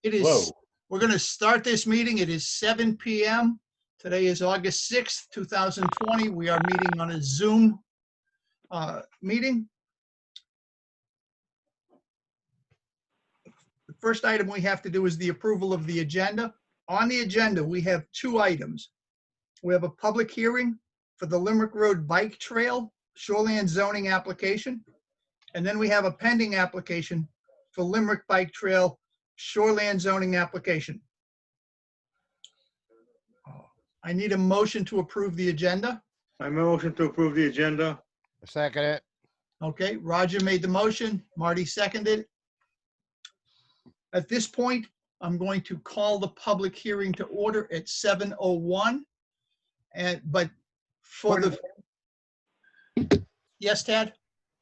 It is, Whoa. we're going to start this meeting. It is 7 p.m. Today is August 6th, 2020. We are meeting on a Zoom meeting. The first item we have to do is the approval of the agenda. On the agenda, we have two items. We have a public hearing for the Limerick Road Bike Trail Shoreland zoning application. And then we have a pending application for Limerick Bike Trail Shoreland zoning application. I need a motion to approve the agenda. I motion to approve the agenda. Second it. Okay, Roger made the motion, Marty seconded. At this point, I'm going to call the public hearing to order at 7:01. But for the, yes, Tad?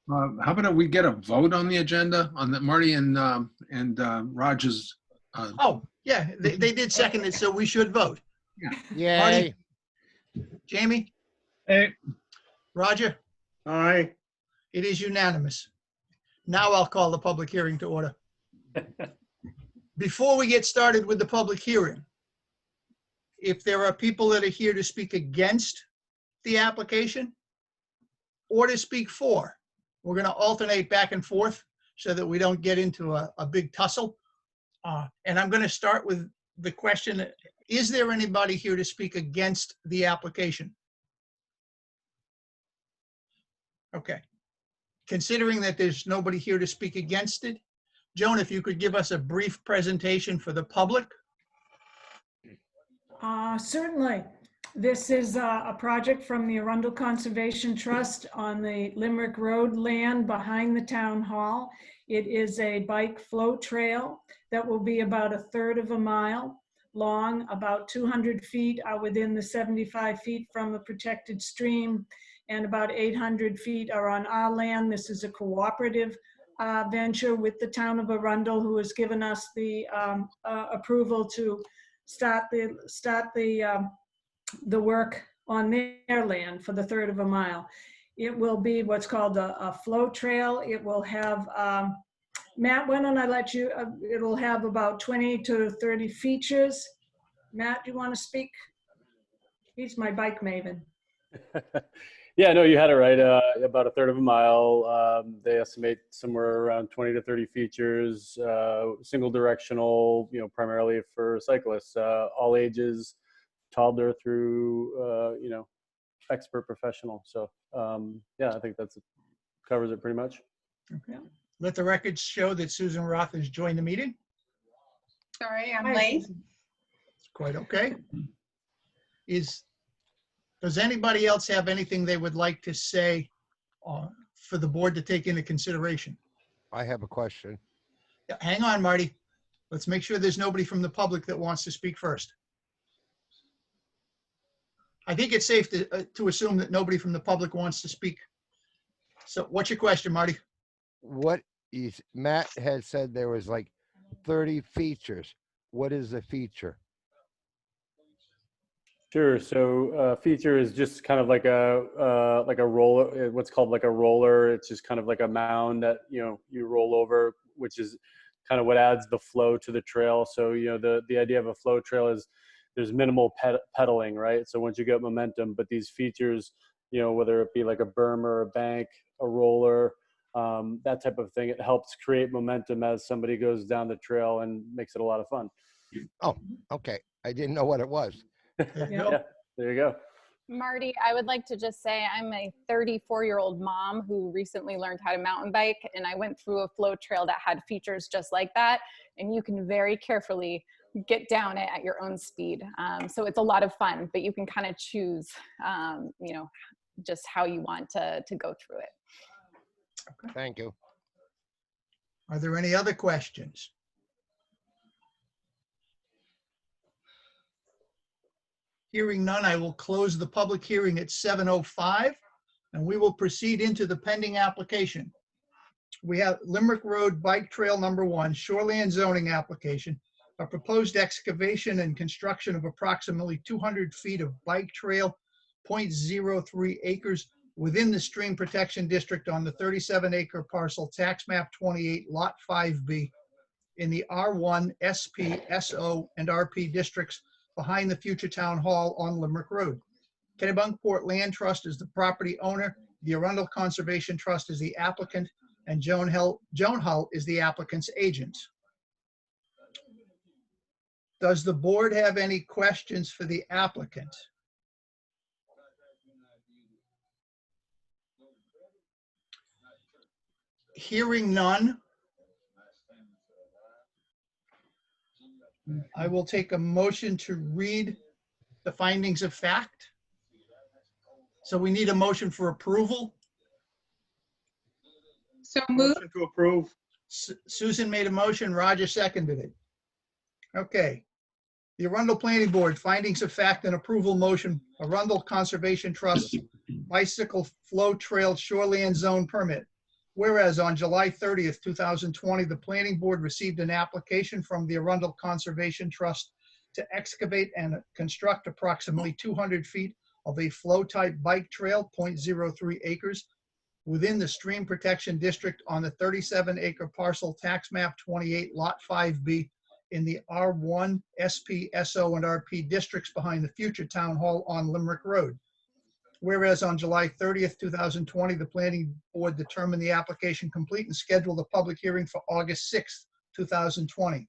How about we get a vote on the agenda on the Marty and Roger's? Oh, yeah, they did second it, so we should vote. Yay. Marty? Jamie? Hey. Roger? Aye. It is unanimous. Now I'll call the public hearing to order. Before we get started with the public hearing, if there are people that are here to speak against the application or to speak for, we're going to alternate back and forth so that we don't get into a big tussle. And I'm going to start with the question, is there anybody here to speak against the application? Okay. Considering that there's nobody here to speak against it, Joan, if you could give us a brief presentation for the public. Certainly. This is a project from the Arundel Conservation Trust on the Limerick Road land behind the town hall. It is a bike float trail that will be about 1/3 of a mile long, about 200 feet are within the 75 feet from a protected stream, and about 800 feet are on our land. This is a cooperative venture with the town of Arundel, who has given us the approval to start the work on their land for the 1/3 of a mile. It will be what's called a flow trail. It will have, Matt, why don't I let you, it'll have about 20 to 30 features. Matt, do you want to speak? He's my bike maven. Yeah, no, you had it right. About 1/3 of a mile. They estimate somewhere around 20 to 30 features, single directional, primarily for cyclists, all ages, toddler through, expert professional. So, yeah, I think that's covers it pretty much. Okay. Let the records show that Susan Roth has joined the meeting. Sorry, I'm Hi, late. Susan. It's quite okay. Does anybody else have anything they would like to say for the board to take into consideration? I have a question. Yeah, hang on, Marty. Let's make sure there's nobody from the public that wants to speak first. I think it's safe to assume that nobody from the public wants to speak. So what's your question, Marty? What is, Matt had said there was like 30 features. What is a feature? Sure. So feature is just kind of like a roller, what's called like a roller. It's just kind of like a mound that, you roll over, which is kind of what adds the flow to the trail. So, the idea of a flow trail is there's minimal pedaling, right? So once you get momentum, but these features, whether it be like a berm or a bank, a roller, that type of thing, it helps create momentum as somebody goes down the trail and makes it a lot of fun. Oh, okay. I didn't know what it was. Yeah, there you go. Marty, I would like to just say I'm a 34-year-old mom who recently learned how to mountain bike, and I went through a flow trail that had features just like that, and you can very carefully get down it at your own speed. So it's a lot of fun, but you can kind of choose, just how you want to go through it. Okay. Thank you. Are there any other questions? Hearing none, I will close the public hearing at 7:05, and we will proceed into the pending application. We have Limerick Road Bike Trail number 1, Shoreland zoning application, a proposed excavation and construction of approximately 200 feet of bike trail, 0.03 acres within the Stream Protection District on the 37-acre parcel, tax map 28, lot 5B, in the R1, SP, SO, and RP districts behind the future town hall on Limerick Road. Kennebunkport Land Trust is the property owner. The Arundel Conservation Trust is the applicant, and Joan Hull is the applicant's agent. Does the board have any questions for the applicant? Hearing none, I will take a motion to read the findings of fact. So we need a motion for approval. So moved. Motion to approve. Susan made a motion, Roger seconded it. Okay. The Arundel Planning Board, findings of fact and approval motion, Arundel Conservation Trust bicycle flow trail shoreland zone permit. Whereas on July 30th, 2020, the Planning Board received an application from the Arundel Conservation Trust to excavate and construct approximately 200 feet of a flow-type bike trail, 0.03 acres, within the Stream Protection District on the 37-acre parcel tax map 28, lot 5B, in the R1, SP, SO, and RP districts behind the future town hall on Limerick Road. Whereas on July 30th, 2020, the Planning Board determined the application complete and scheduled a public hearing for August 6th, 2020.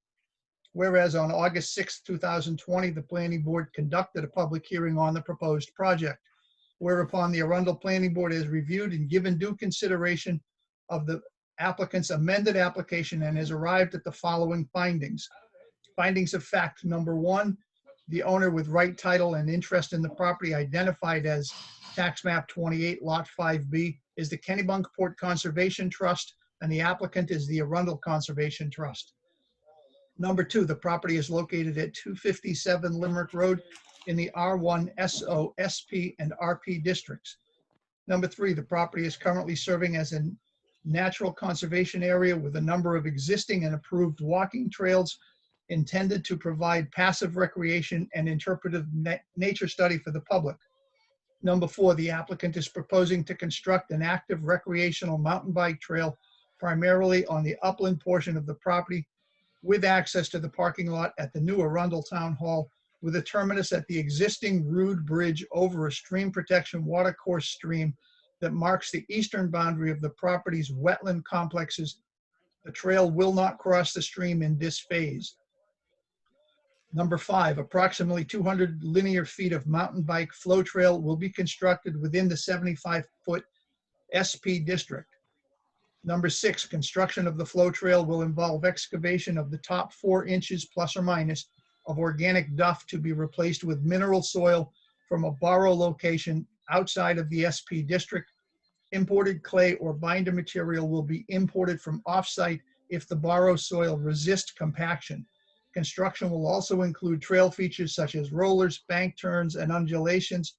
Whereas on August 6th, 2020, the Planning Board conducted a public hearing on the proposed project. Whereupon the Arundel Planning Board has reviewed and given due consideration of the applicant's amended application and has arrived at the following findings. Findings of fact, number one, the owner with right title and interest in the property identified as tax map 28, lot 5B is the Kennebunkport Conservation Trust, and the applicant is the Arundel Conservation Trust. Number two, the property is located at 257 Limerick Road in the R1, SO, SP, and RP districts. Number three, the property is currently serving as a natural conservation area with a number of existing and approved walking trails intended to provide passive recreation and interpretive nature study for the public. Number four, the applicant is proposing to construct an active recreational mountain bike trail primarily on the upland portion of the property with access to the parking lot at the new Arundel Town Hall with a terminus at the existing Rood Bridge over a stream protection watercourse stream that marks the eastern boundary of the property's wetland complexes. The trail will not cross the stream in this phase. Number five, approximately 200 linear feet of mountain bike flow trail will be constructed within the 75-foot SP district. Number six, construction of the flow trail will involve excavation of the top 4 inches plus or minus of organic duff to be replaced with mineral soil from a borrow location outside of the SP district. Imported clay or binder material will be imported from off-site if the borrow soil resists compaction. Construction will also include trail features such as rollers, bank turns, and undulations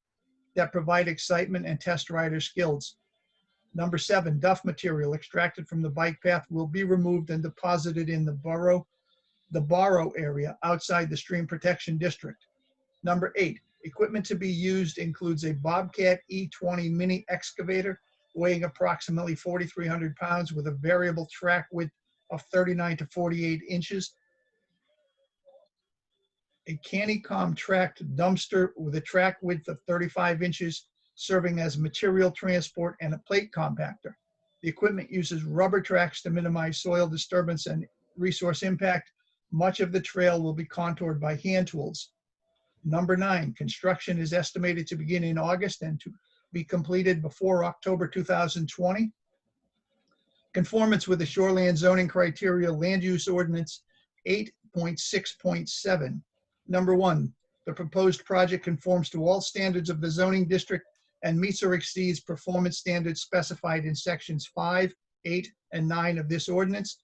that provide excitement and test rider skills. Number seven, duff material extracted from the bike path will be removed and deposited in the borrow area outside the Stream Protection District. Number eight, equipment to be used includes a Bobcat E20 mini excavator weighing approximately 4,300 pounds with a variable track width of 39 to 48 inches, a Canicom tracked dumpster with a track width of 35 inches serving as material transport, and a plate compactor. The equipment uses rubber tracks to minimize soil disturbance and resource impact. Much of the trail will be contoured by hand tools. Number nine, construction is estimated to begin in August and to be completed before October 2020. Conformance with the Shoreland Zoning Criteria Land Use Ordinance 8.6.7. Number one, the proposed project conforms to all standards of the zoning district and meets or exceeds performance standards specified in sections 5, 8, and 9 of this ordinance.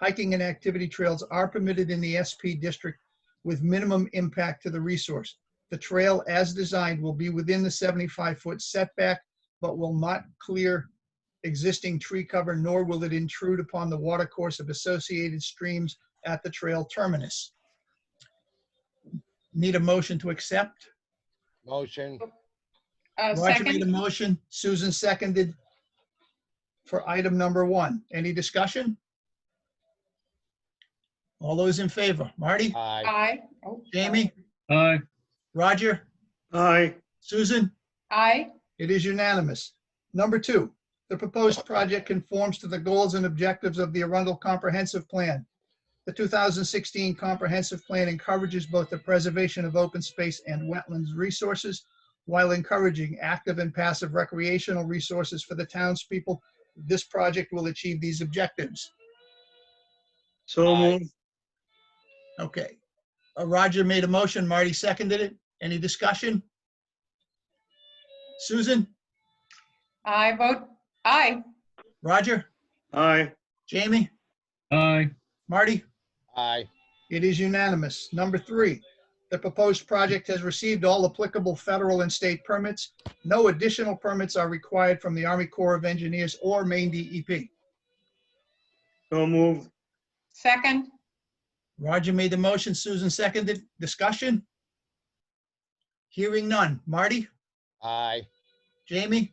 Hiking and activity trails are permitted in the SP district with minimum impact to the resource. The trail as designed will be within the 75-foot setback, but will not clear existing tree cover, nor will it intrude upon the watercourse of associated streams at the trail terminus. Need a motion to accept? Motion. Roger made a Second. motion, Susan seconded for item number one. Any discussion? All those in favor? Marty? Aye. Aye. Oh, Jamie? Aye. Roger? Aye. Susan? Aye. It is unanimous. Number 2, the proposed project conforms to the goals and objectives of the Arundel Comprehensive Plan. The 2016 Comprehensive Plan encourages both the preservation of open space and wetlands resources while encouraging active and passive recreational resources for the townspeople. This project will achieve these objectives. So Aye. moved. Okay. Roger made a motion, Marty seconded it. Any discussion? Susan? I vote aye. Roger? Aye. Jamie? Aye. Marty? Aye. It is unanimous. Number 3, the proposed project has received all applicable federal and state permits. No additional permits are required from the Army Corps of Engineers or Maine DEP. So moved. Second. Roger made the motion, Susan seconded. Discussion? Hearing none. Marty? Aye. Jamie?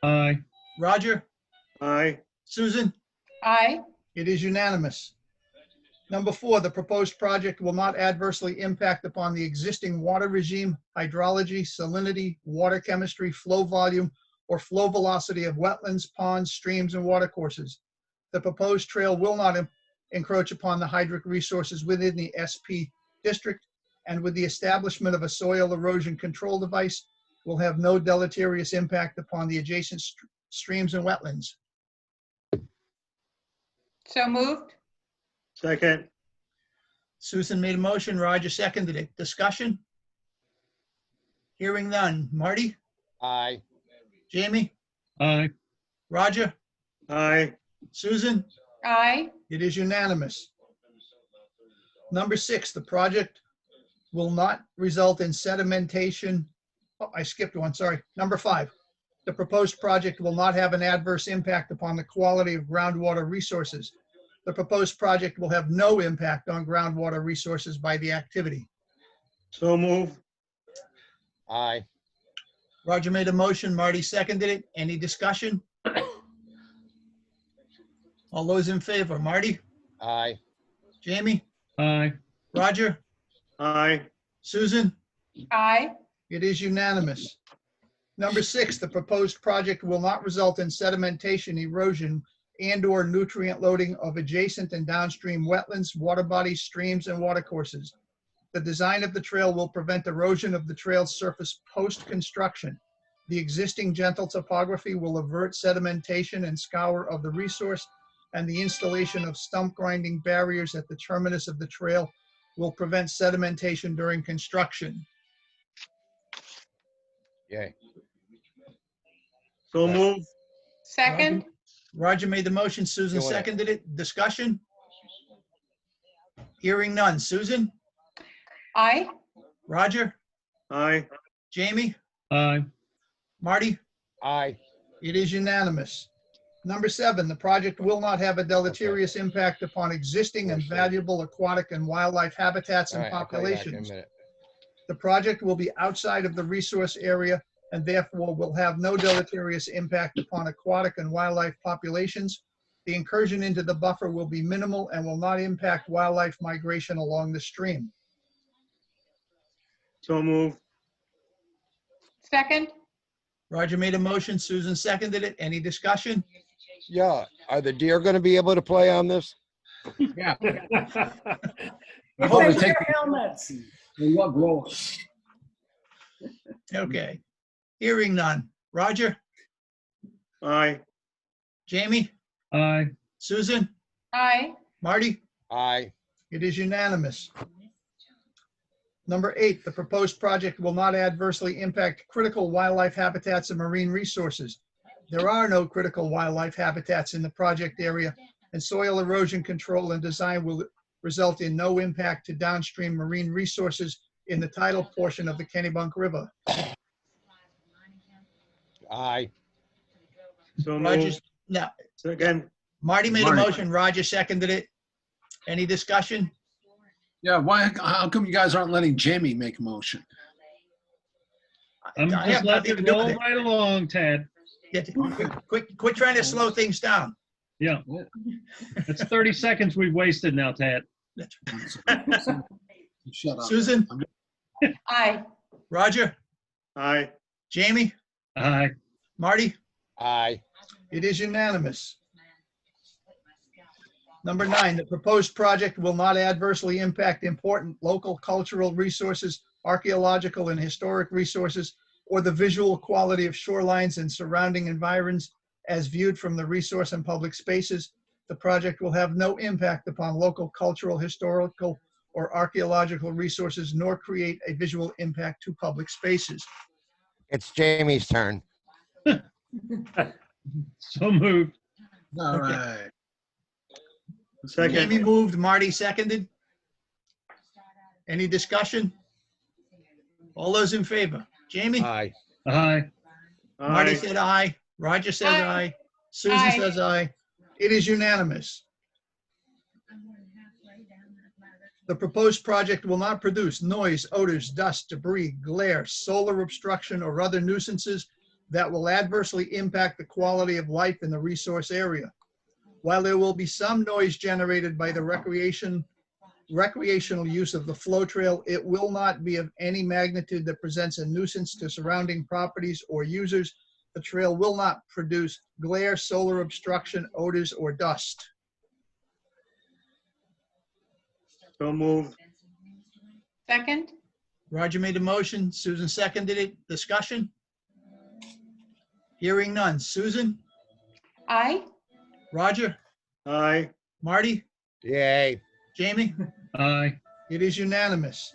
Aye. Roger? Aye. Susan? Aye. It is unanimous. Number 4, the proposed project will not adversely impact upon the existing water regime, hydrology, salinity, water chemistry, flow volume, or flow velocity of wetlands, ponds, streams, and watercourses. The proposed trail will not encroach upon the hydric resources within the SP district, and with the establishment of a soil erosion control device, will have no deleterious impact upon the adjacent streams and wetlands. So moved. Second. Susan made a motion, Roger seconded it. Discussion? Hearing none. Marty? Aye. Jamie? Aye. Roger? Aye. Susan? Aye. It is unanimous. Number 6, the project will not result in sedimentation. Oh, I skipped one, sorry. Number 5, the proposed project will not have an adverse impact upon the quality of groundwater resources. The proposed project will have no impact on groundwater resources by the activity. So moved. Aye. Roger made a motion, Marty seconded it. Any discussion? All those in favor, Marty? Aye. Jamie? Aye. Roger? Aye. Susan? Aye. It is unanimous. Number 6, the proposed project will not result in sedimentation, erosion, and/or nutrient loading of adjacent and downstream wetlands, water bodies, streams, and watercourses. The design of the trail will prevent erosion of the trail's surface post-construction. The existing gentle topography will avert sedimentation and scour of the resource, and the installation of stump grinding barriers at the terminus of the trail will prevent sedimentation during construction. Yay. So moved. Second. Roger made the motion, Susan Doing it. seconded it. Discussion? Hearing none. Susan? Aye. Roger? Aye. Jamie? Aye. Marty? Aye. It is unanimous. Number 7, the project will not have a deleterious impact upon existing and valuable aquatic and wildlife habitats All and right, I'll call you back in a populations. minute. The project will be outside of the resource area and therefore will have no deleterious impact upon aquatic and wildlife populations. The incursion into the buffer will be minimal and will not impact wildlife migration along the stream. So moved. Second. Roger made a motion, Susan seconded it. Any discussion? Yeah, are the deer gonna be able to play on this? Yeah. If hope they we take- wear helmets. Okay. Hearing none. Roger? Aye. Jamie? Aye. Susan? Aye. Marty? Aye. It is unanimous. Number 8, the proposed project will not adversely impact critical wildlife habitats and marine resources. There are no critical wildlife habitats in the project area, and soil erosion control and design will result in no impact to downstream marine resources in the tidal portion of the Kennebunk River. Aye. So Roger, moved. no, Second. Marty made a Marty. motion, Roger seconded it. Any discussion? Yeah, why, how come you guys aren't letting Jamie make a motion? I'm I have just nothing letting to it do with roll it. right along, Ted. Quit trying to slow things down. Yeah. It's 30 seconds we've wasted now, Ted. Shut up. Susan, Aye. Roger, Aye. Jamie, Aye. Marty? Aye. It is unanimous. Number 9, the proposed project will not adversely impact important local cultural resources, archaeological and historic resources, or the visual quality of shorelines and surrounding environs as viewed from the resource and public spaces. The project will have no impact upon local cultural, historical, or archaeological resources, nor create a visual impact to public spaces. It's Jamie's turn. So moved. All right. Jamie Second. moved, Marty seconded. Any discussion? All those in favor? Jamie? Aye. Aye. Marty Aye. said aye. Roger says Aye. aye. Susan Aye. says aye. It is unanimous. The proposed project will not produce noise, odors, dust, debris, glare, solar obstruction, or other nuisances that will adversely impact the quality of life in the resource area. While there will be some noise generated by the recreational use of the flow trail, it will not be of any magnitude that presents a nuisance to surrounding properties or users. The trail will not produce glare, solar obstruction, odors, or dust. So moved. Second. Roger made a motion, Susan seconded it. Discussion? Hearing none. Susan? Aye. Roger? Aye. Marty? Yay. Jamie? Aye. It is unanimous.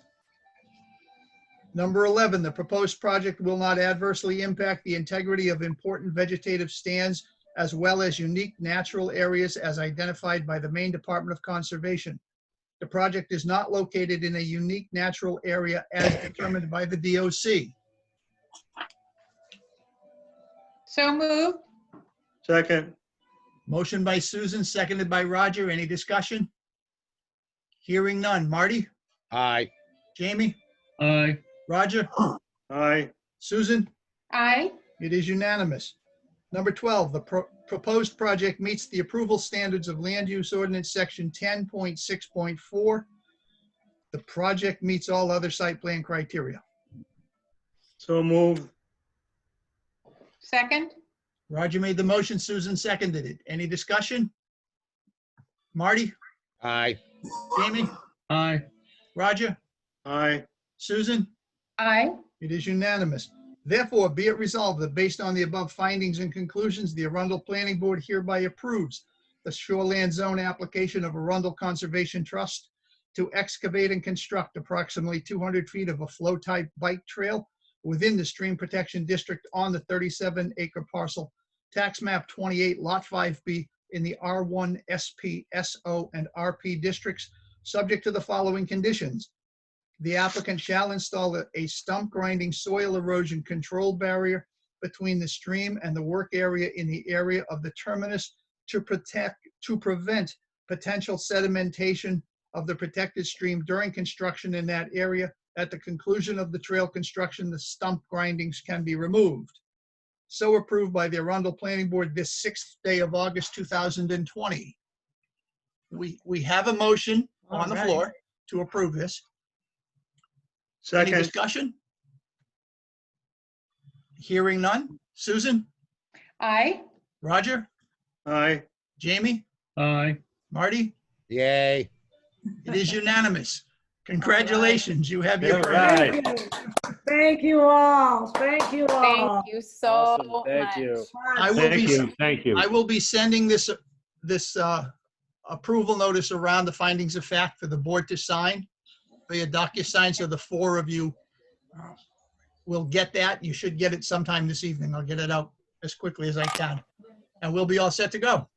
Number 11, the proposed project will not adversely impact the integrity of important vegetative stands as well as unique natural areas as identified by the Maine Department of Conservation. The project is not located in a unique natural area as determined by the DOC. So moved. Second. Motion by Susan, seconded by Roger. Any discussion? Hearing none. Marty? Aye. Jamie? Aye. Roger? Aye. Susan? Aye. It is unanimous. Number 12, the proposed project meets the approval standards of Land Use Ordinance Section 10.6.4. The project meets all other site plan criteria. So moved. Second. Roger made the motion, Susan seconded it. Any discussion? Marty? Aye. Jamie? Aye. Roger? Aye. Susan? Aye. It is unanimous. Therefore, be it resolved that based on the above findings and conclusions, the Arundel Planning Board hereby approves the shoreland zone application of Arundel Conservation Trust to excavate and construct approximately 200 feet of a flow-type bike trail within the Stream Protection District on the 37-acre parcel, tax map 28, lot 5B, in the R1, SP, SO, and RP districts, subject to the following conditions. The applicant shall install a stump grinding soil erosion control barrier between the stream and the work area in the area of the terminus to prevent potential sedimentation of the protected stream during construction in that area. At the conclusion of the trail construction, the stump grindings can be removed. So approved by the Arundel Planning Board this 6th day of August, 2020. We have a motion on the floor to approve this. Any Second. discussion? Hearing none. Susan? Aye. Roger? Aye. Jamie? Aye. Marty? Yay. It is unanimous. Congratulations, you have your All permit. right. Thank you all. Thank you all. Thank you so Awesome. much. Thank you. I will Thank be, you. Thank you. I will be sending this approval notice around the findings of fact for the board to sign via DocuSign, so the 4 of you will get that. You should get it sometime this evening. I'll get it out as quickly as I can. And we'll be all set to go.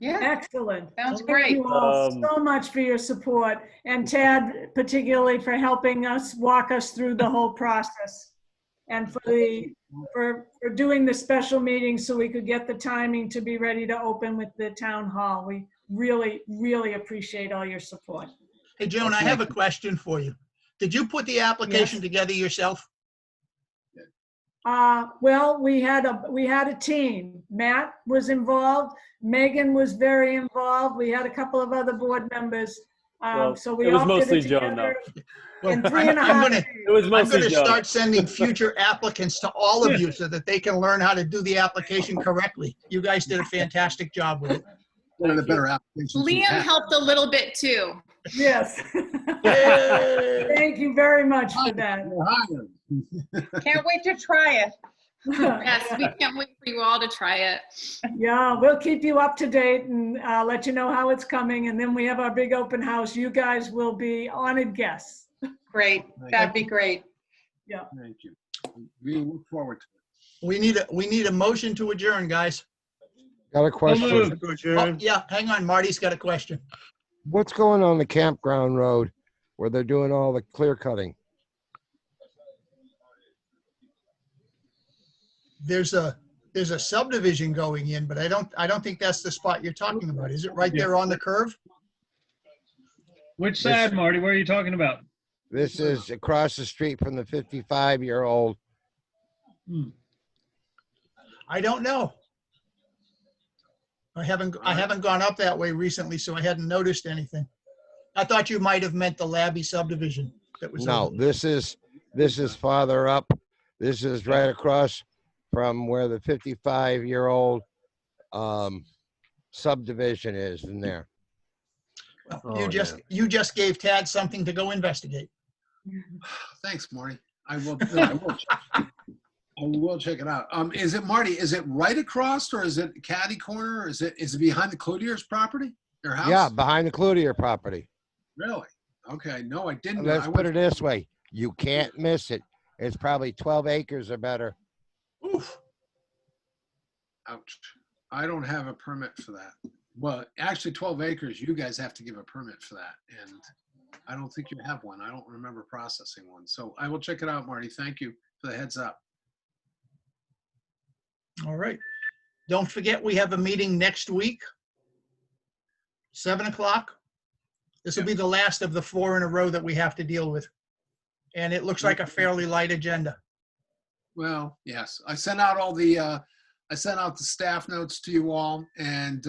Yeah. Excellent. Sounds Thank great. you all Um, so much for your support, and Tad particularly for helping us walk us through the whole process, and for doing the special meeting so we could get the timing to be ready to open with the town hall. We really, really appreciate all your support. Hey, Joan, I have a question for you. Did you put the application together yourself? Well, we had a team. Matt was involved. Megan was very involved. We had a couple of other board members. Well, So we it was all did mostly it Joan, together Well, in 3.5 I'm gonna, days. It was I'm mostly gonna Joan. start sending future applicants to all of you so that they can learn how to do the application correctly. You guys did a fantastic job with it. One of the Thank you. better applications we've Liam had. helped a little bit too. Yes. Yay! Thank you very much for that. You're hired. Can't wait to try it. Yes, we can't wait for you all to try it. Yeah, we'll keep you up to date and let you know how it's coming. And then we have our big open house. You guys will be honored guests. Great. That'd be great. Thank you. We look forward to it. We need a motion to adjourn, guys. Got a question. moved. To Oh, adjourn. yeah, hang on, Marty's got a question. What's going on the campground road where they're doing all the clear cutting? There's a subdivision going in, but I don't think that's the spot you're talking about. Is it right there on the curve? Which side, Marty? Where are you talking about? This is across the street from the 55-year-old. I don't know. I haven't gone up that way recently, so I hadn't noticed anything. I thought you might have meant the Labby subdivision that was. No, over there. this is farther up. This is right across from where the 55-year-old subdivision is in there. Well, Oh, you just gave Tad something to go investigate. Thanks, Marty. I will check it out. Is it, Marty, is it right across or is it catty corner? Or is it behind the Cloutier's property? Their house? Yeah, behind the Cloutier property. Really? Okay. No, I didn't. Let's I put went- it this way. You can't miss it. It's probably 12 acres or better. Oof. Ouch. I don't have a permit for that. Well, actually 12 acres, you guys have to give a permit for that. And I don't think you have one. I don't remember processing one. So I will check it out, Marty. Thank you for the heads up. All right. Don't forget, we have a meeting next week, 7 o'clock. This will be the last of the 4 in a row that we have to deal with. And it looks like a fairly light agenda. Well, yes, I sent out all the, I sent out the staff notes to you all and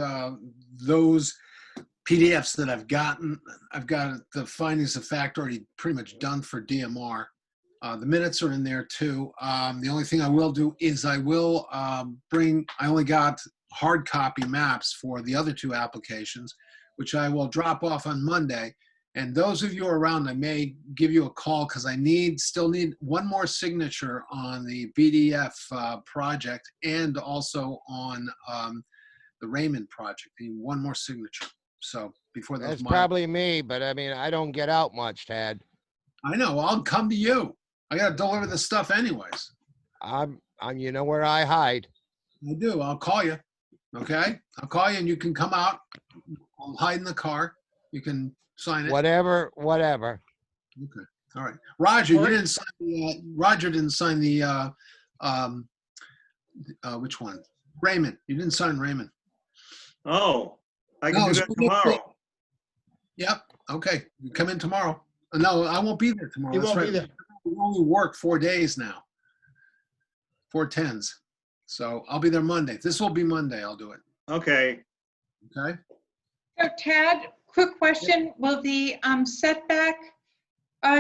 those PDFs that I've got the findings of fact already pretty much done for DMR. The minutes are in there too. The only thing I will do is I will I only got hard copy maps for the other 2 applications, which I will drop off on Monday. And those of you around, I may give you a call because I still need one more signature on the BDF project and also on the Raymond project. I need one more signature. So before those, That's probably me, but I mean, I don't get out much, Tad. I know. I'll come to you. I got to deliver the stuff anyways. I'm, you know where I hide. I do. I'll call you. Okay. I'll call you and you can come out. I'll hide in the car. You can sign it. Whatever. Okay. All right. Roger, What? you didn't sign the, Roger didn't sign the, which one? Raymond. You didn't sign Raymond. Oh, I No, can do it's that good. tomorrow. Yep. Okay. You come in tomorrow. No, I won't be there tomorrow. You That's won't be right. there. We only work 4 days now. 4 10s. So I'll be there Monday. This will be Monday. I'll do it. Okay. Okay. So Tad, quick question. Will the setback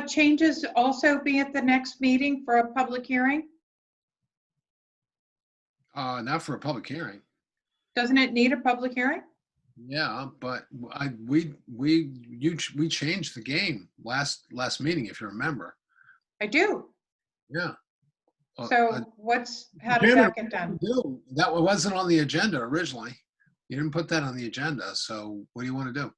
changes also be at the next meeting for a public hearing? Not for a public hearing. Doesn't it need a public hearing? Yeah, but we changed the game last meeting, if you remember. I do. Yeah. So how does that get done? That wasn't on the agenda originally. You didn't put that on the agenda. So what do you want to do?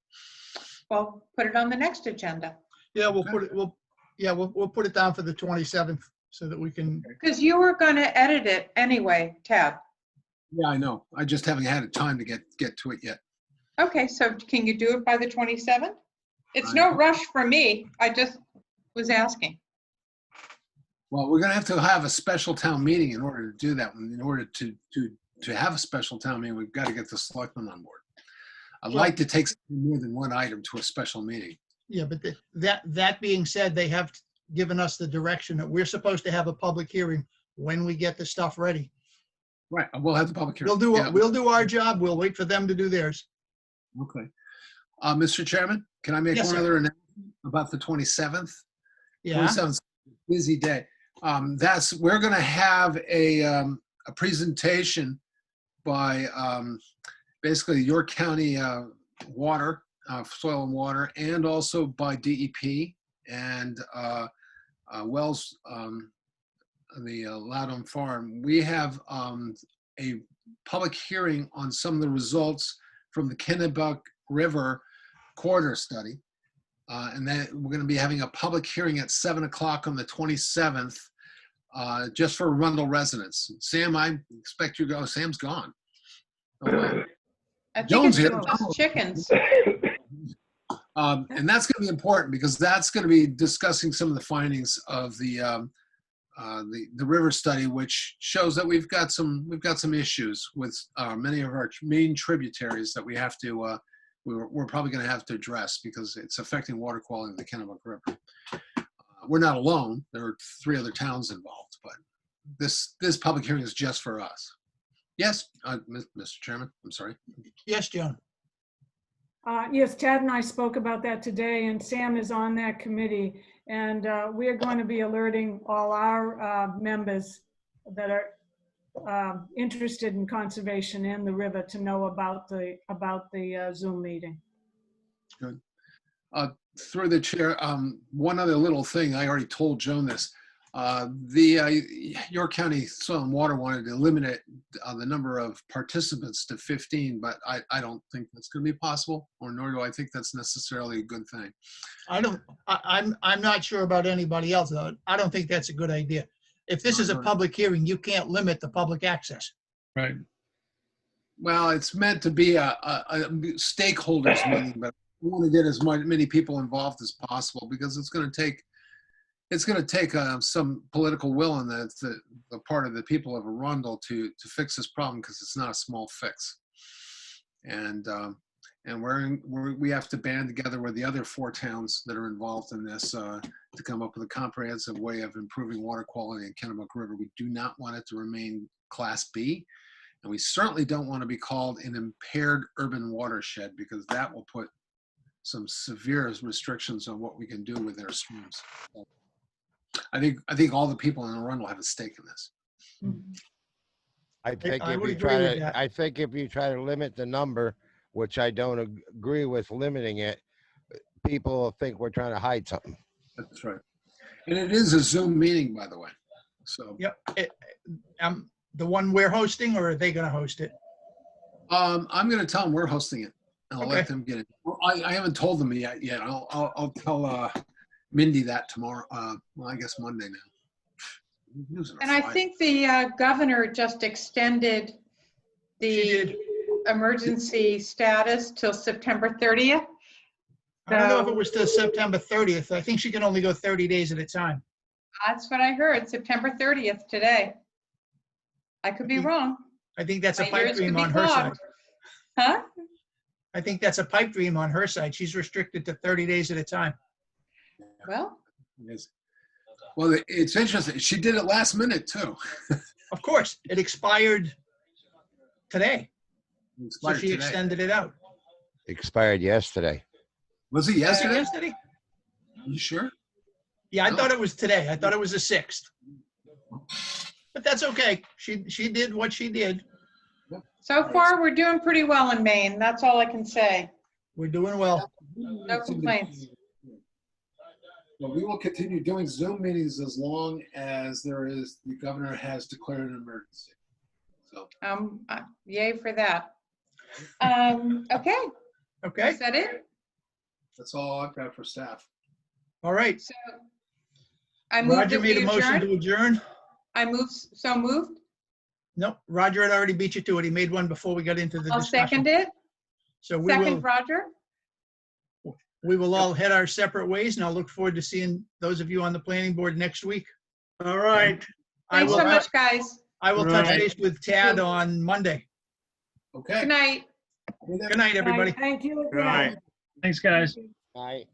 Well, put it on the next agenda. Yeah, we'll Okay. put it, we'll put it down for the 27th so that we can, Because you were going to edit it anyway, Tad. Yeah, I know. I just haven't had time to get to it yet. Okay, so can you do it by the 27th? It's no rush for me. I just was asking. Well, we're going to have a special town meeting in order to do that. In order to have a special town meeting, we've got to get the selectmen on board. I'd like to take more than one item to a special meeting. yeah, but that being said, they have given us the direction that we're supposed to have a public hearing when we get the stuff ready. Right. We'll have the public hearing. Yeah. We'll do our job. We'll wait for them to do theirs. Okay. Mr. Chairman, can I make Yes, one sir. other announcement about the 27th? Yeah, 27th 's a busy day. We're going to have a presentation by basically York County Water, Soil and Water, and also by DEP and Wells, the Loudon Farm. We have a public hearing on some of the results from the Kennebuck River corridor study. And then we're going to be having a public hearing at 7 o'clock on the 27th, just for Arundel residents. Sam, I expect you to go. Sam's gone. Oh, wow. I think Jones it's here. just chickens. And that's going to be important because that's going to be discussing some of the findings of the river study, which shows that we've got some issues with many of our main tributaries that we have to we're probably going to have to address because it's affecting water quality in the Kennebuck River. We're not alone. There are 3 other towns involved, but this public hearing is just for us. Yes, Mr. Chairman, I'm sorry. yes, Joan. Yes, Tad and I spoke about that today, and Sam is on that committee. And we are going to be alerting all our members that are interested in conservation and the river to know about the Zoom meeting. Good. Through the chair, one other little thing, I already told Joan this. The York County Soil and Water wanted to limit the number of participants to 15, but I don't think that's going to be possible, or nor do I think that's necessarily a good thing. I'm not sure about anybody else, though. I don't think that's a good idea. If this is a public hearing, you can't limit the public access. Right. Well, it's meant to be a stakeholders meeting, but we want to get as many people involved as possible because it's going to take some political will on the part of the people of Arundel to fix this problem because it's not a small fix. And we have to band together with the other 4 towns that are involved in this to come up with a comprehensive way of improving water quality in Kennebuck River. We do not want it to remain Class B, and we certainly don't want to be called an impaired urban watershed because that will put some severe restrictions on what we can do with our streams. I think all the people in Arundel have a stake in this. I think I if would you agree try with to, that. I think if you try to limit the number, which I don't agree with limiting it, people will think we're trying to hide something. That's right. And it is a Zoom meeting, by the way. So Yep. The one we're hosting, or are they going to host it? I'm going to tell them we're hosting it. I'll let Okay. them get it. Well, I haven't told them yet. I'll tell Mindy that tomorrow. Well, I guess Monday now. Using a And I Friday. think the governor just extended She did. the emergency status till September 30th. I don't know if So- it was to September 30th. I think she can only go 30 days at a time. That's what I heard, September 30th today. I could be Okay. wrong. I think that's a My pipe ears could dream be on her side. clogged. Huh? I think that's a pipe dream on her side. She's restricted to 30 days at a time. Well, Yes. Well, it's interesting. She did it last minute too. Of course, it expired today, It so expired she today. extended it out. Expired yesterday. Was it yesterday? Yesterday? You sure? Yeah, I No. thought it was today. I thought it was the 6th. But that's okay. She did what she did. so far, we're doing pretty well in Maine. That's all I can say. We're doing well. No complaints. Well, we will continue doing Zoom meetings as long as the governor has declared an emergency. So, Yay for that. Okay, Okay, is that it? that's all I've got for staff. all right. So I moved Roger that made we a motion adjourn. to adjourn. I moved, so moved. Nope, Roger had already beat you to it. He made one before we got into the I'll discussion. second it. So Second, Roger. we will all head our separate ways, and I'll look forward to seeing those of you on the planning board next week. All right. I Thanks will, so much, guys. I will touch Right. base with Tad on Monday. Okay. Good night. Good night, everybody. Thank you again. Right. Thanks, guys. All right.